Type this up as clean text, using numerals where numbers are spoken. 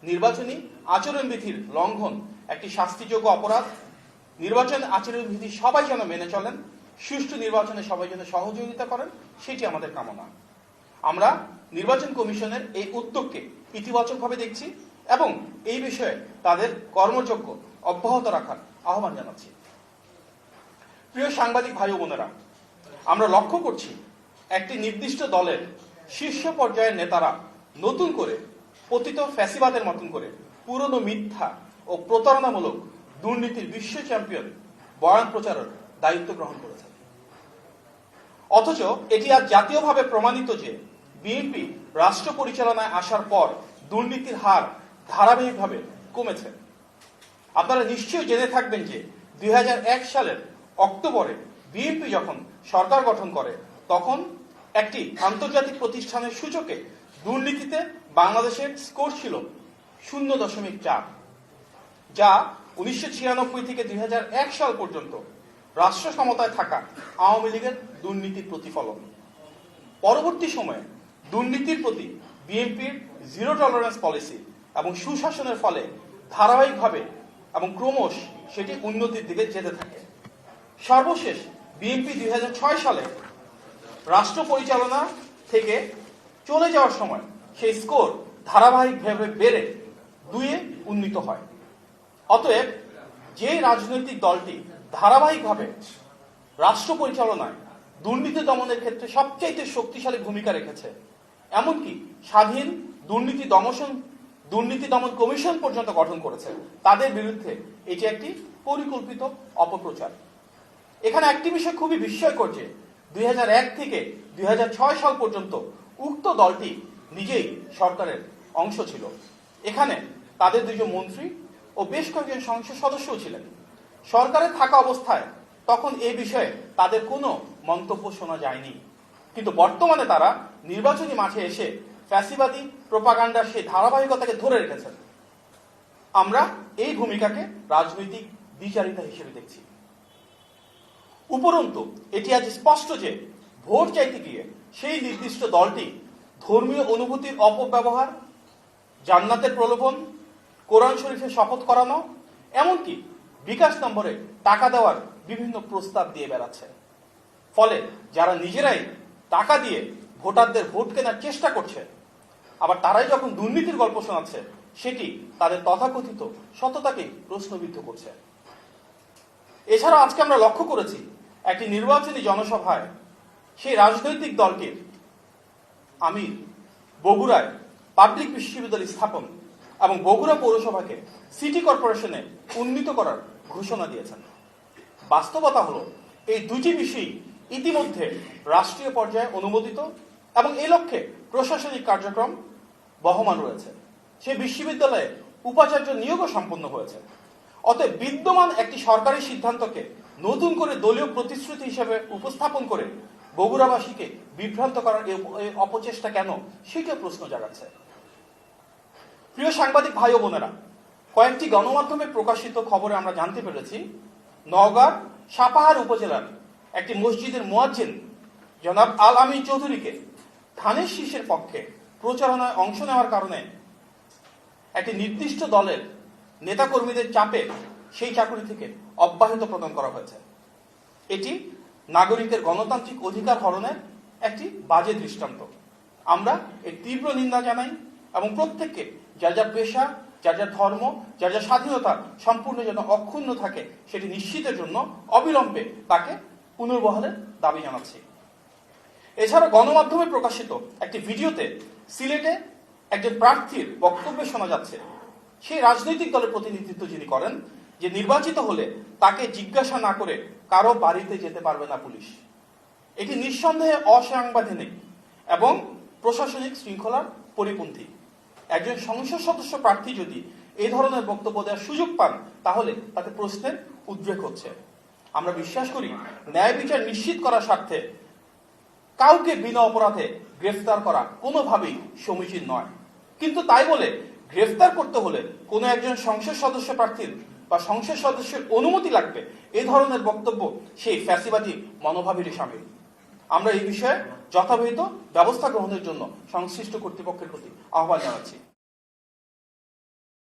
নির্বাচনী আচরণবিধির লঙ্ঘন একটি শাস্তিযোগ্য অপরাধ। নির্বাচন আচরণবিধি সবাই যেন মেনে চলেন, সুষ্ঠু নির্বাচনে সবাই যেন সহযোগিতা করেন, সেটি আমাদের কামনা। আমরা নির্বাচন কমিশনের এই উদ্যোগকে ইতিবাচকভাবে দেখছি এবং এই বিষয়ে তাদের কর্মযজ্ঞ অব্যাহত রাখার আহ্বান জানাচ্ছি। প্রিয় সাংবাদিক ভাই ও বোনেরা, আমরা লক্ষ্য করছি একটি নির্দিষ্ট দলের শীর্ষ পর্যায়ের নেতারা নতুন করে পতিত ফ্যাসিবাদের মতন করে পুরনো মিথ্যা ও প্রতারণামূলক দুর্নীতির বিশ্ব চ্যাম্পিয়ন বয়ান প্রচারের দায়িত্ব গ্রহণ করেছে। অথচ এটি আজ জাতীয়ভাবে প্রমাণিত যে বিএনপি রাষ্ট্র পরিচালনায় আসার পর দুর্নীতির হার ধারাবাহিকভাবে কমেছে। আপনারা নিশ্চয়ই জেনে থাকবেন যে 2001 সালের অক্টোবরে বিএনপি যখন সরকার গঠন করে তখন একটি আন্তর্জাতিক প্রতিষ্ঠানের সূচকে দুর্নীতিতে বাংলাদেশের স্কোর ছিল 0.4, যা 1996 থেকে 2001 সাল পর্যন্ত রাষ্ট্র ক্ষমতায় থাকা আওয়ামী লীগের দুর্নীতির প্রতিফলন। পরবর্তী সময়ে দুর্নীতির প্রতি বিএনপির জিরো টলারেন্স পলিসি এবং সুশাসনের ফলে ধারাবাহিকভাবে এবং ক্রমশ সেটি উন্নতির দিকে যেতে থাকে। সর্বশেষ বিএনপি 2006 সালে রাষ্ট্র পরিচালনা থেকে চলে যাওয়ার সময় সেই স্কোর ধারাবাহিকভাবে বেড়ে 2-এ উন্নীত হয়। অতএব যে রাজনৈতিক দলটি ধারাবাহিকভাবে রাষ্ট্র পরিচালনায় দুর্নীতি দমনের ক্ষেত্রে সবচাইতে শক্তিশালী ভূমিকা রেখেছে, এমনকি স্বাধীন দুর্নীতি দমন কমিশন পর্যন্ত গঠন করেছে, তাদের বিরুদ্ধে এটি একটি পরিকল্পিত অপপ্রচার। এখানে একটি বিষয় খুবই বিস্ময়কর যে 2001 থেকে 2006 সাল পর্যন্ত উক্ত দলটি নিজেই সরকারের অংশ ছিল। এখানে তাদের 2জন মন্ত্রী ও বেশ কয়েকজন সংসদ সদস্যও ছিলেন। সরকারে থাকা অবস্থায় তখন এই বিষয়ে তাদের কোনো মন্তব্য শোনা যায়নি, কিন্তু বর্তমানে তারা নির্বাচনী মাঠে এসে ফ্যাসিবাদী প্রোপাগান্ডার সেই ধারাবাহিকতাকে ধরে রেখেছেন। আমরা এই ভূমিকাকে রাজনৈতিক দ্বিচারিতা হিসেবে দেখছি। উপরন্তু এটি আজ স্পষ্ট যে ভোট চাইতে গিয়ে সেই নির্দিষ্ট দলটি ধর্মীয় অনুভূতির অপব্যবহার, জান্নাতের প্রলোভন, কোরআন শরীফের শপথ করানো, এমনকি বিকাশ নম্বরে টাকা দেওয়ার বিভিন্ন প্রস্তাব দিয়ে বেড়াচ্ছে। ফলে যারা নিজেরাই টাকা দিয়ে ভোটারদের ভোট কেনার চেষ্টা করছে, আবার তারাই যখন দুর্নীতির গল্প শোনাচ্ছে, সেটি তাদের তথাকথিত সততাকে প্রশ্নবিদ্ধ করছে। এছাড়া আজকে আমরা লক্ষ্য করেছি একটি নির্বাচনী জনসভায় সেই রাজনৈতিক দলটির আমির বগুড়ায় পাবলিক বিশ্ববিদ্যালয় স্থাপন এবং বগুড়া পৌরসভাকে সিটি কর্পোরেশনে উন্নীত করার ঘোষণা দিয়েছেন। বাস্তবতা হলো এই দুটি বিষয়ই ইতিমধ্যে রাষ্ট্রীয় পর্যায়ে অনুমোদিত এবং এই লক্ষ্যে প্রশাসনিক কার্যক্রম বহমান রয়েছে। সেই বিশ্ববিদ্যালয়ে উপাচার্য নিয়োগও সম্পন্ন হয়েছে। অতএব বিদ্যমান একটি সরকারি সিদ্ধান্তকে নতুন করে দলীয় প্রতিশ্রুতি হিসেবে উপস্থাপন করে বগুড়াবাসীকে বিভ্রান্ত করার এই অপচেষ্টা কেন, সেটা প্রশ্ন জাগাচ্ছে। প্রিয় সাংবাদিক ভাই ও বোনেরা, কয়েকটি গণমাধ্যমে প্রকাশিত খবরে আমরা জানতে পেরেছি নওগাঁর সাপাহার উপজেলার একটি মসজিদের মুয়াজ্জিন জনাব আল আমিন চৌধুরীকে ধানের শীষের পক্ষে প্রচারণায় অংশ নেওয়ার কারণে একটি নির্দিষ্ট দলের নেতাকর্মীদের চাপে সেই চাকরি থেকে অব্যাহতি প্রদান করা হয়েছে। এটি নাগরিকের গণতান্ত্রিক অধিকার হরণের একটি বাজে দৃষ্টান্ত। আমরা এর তীব্র নিন্দা জানাই এবং প্রত্যেককে যার যার পেশা, যার যার ধর্ম, যার যার স্বাধীনতা সম্পূর্ণ যেন অক্ষুণ্ণ থাকে সেটি নিশ্চিতের জন্য অবিলম্বে তাকে পুনর্বহালের দাবি জানাচ্ছি। এছাড়া গণমাধ্যমে প্রকাশিত একটি ভিডিওতে সিলেটে একজন প্রার্থীর বক্তব্যে শোনা যাচ্ছে সেই রাজনৈতিক দলের প্রতিনিধিত্ব যিনি করেন যে নির্বাচিত হলে তাকে জিজ্ঞাসা না করে কারো বাড়িতে যেতে পারবে না পুলিশ। এটি নিঃসন্দেহে অসাংবিধানিক এবং প্রশাসনিক শৃঙ্খলার পরিপন্থী। একজন সংসদ সদস্য প্রার্থী যদি এই ধরনের বক্তব্য দেওয়ার সুযোগ পান তাহলে তাতে প্রশ্নের উদ্রেক হচ্ছে। আমরা বিশ্বাস করি ন্যায় বিচার নিশ্চিত করার স্বার্থে কাউকে বিনা অপরাধে গ্রেফতার করা কোনোভাবেই সমীচীন নয়, কিন্তু তাই বলে গ্রেফতার করতে হলে কোনো একজন সংসদ সদস্য প্রার্থীর বা সংসদ সদস্যের অনুমতি লাগবে, এই ধরনের বক্তব্য সেই ফ্যাসিবাদী মনোভাবেরই সামিল। আমরা এই বিষয়ে যথাবিহিত ব্যবস্থা গ্রহণের জন্য সংশ্লিষ্ট কর্তৃপক্ষের প্রতি আহ্বান জানাচ্ছি।